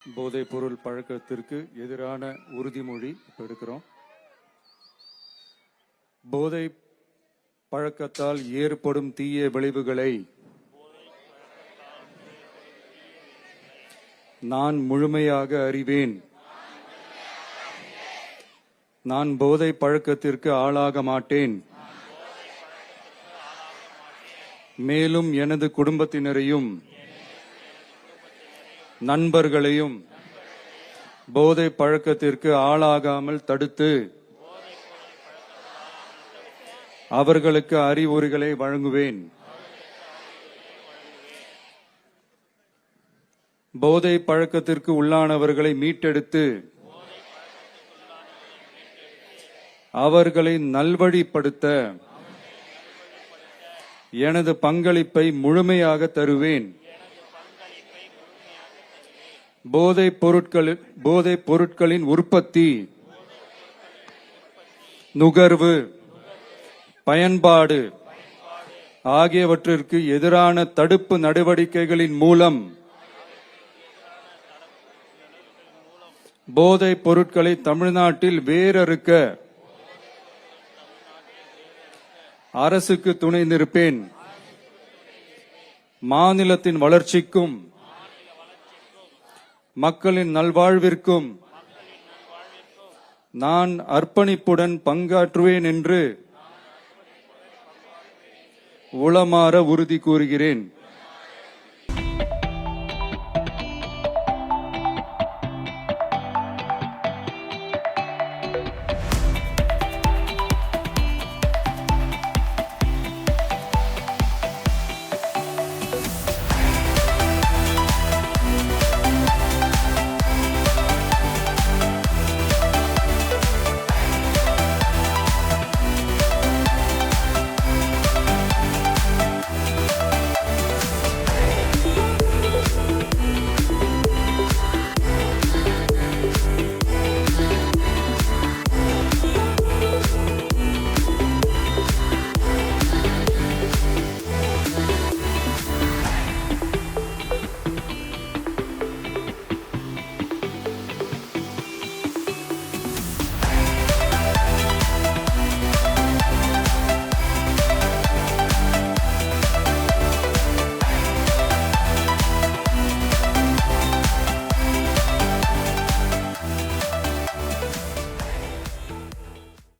போதைப் பொருள் பழக்கத்திற்கு எதிரான உறுதிமொழி எடுக்கிறோம். போதை பழக்கத்தால் ஏற்படும் தீய விளைவுகளை நான் முழுமையாக அறிவேன். நான் போதை பழக்கத்திற்கு ஆளாக மாட்டேன். மேலும் எனது குடும்பத்தினரையும் நண்பர்களையும் போதை பழக்கத்திற்கு ஆளாகாமல் தடுத்து அவர்களுக்கு அறிவுரைகளை வழங்குவேன். போதை பழக்கத்திற்கு உள்ளானவர்களை மீட்டெடுத்து அவர்களை நல்வழிப்படுத்த எனது பங்களிப்பை முழுமையாக தருவேன். போதைப் பொருட்களின் உற்பத்தி, நுகர்வு, பயன்பாடு ஆகியவற்றிற்கு எதிரான தடுப்பு நடவடிக்கைகளின் மூலம் போதைப் பொருட்களை தமிழ்நாட்டில் வேரறுக்க அரசுக்கு துணை நிற்பேன். மாநிலத்தின் வளர்ச்சிக்கும் மக்களின் நல்வாழ்விற்கும் நான் அர்ப்பணிப்புடன் பங்காற்றுவேன் என்று உளமாற உறுதி கூறுகிறேன்.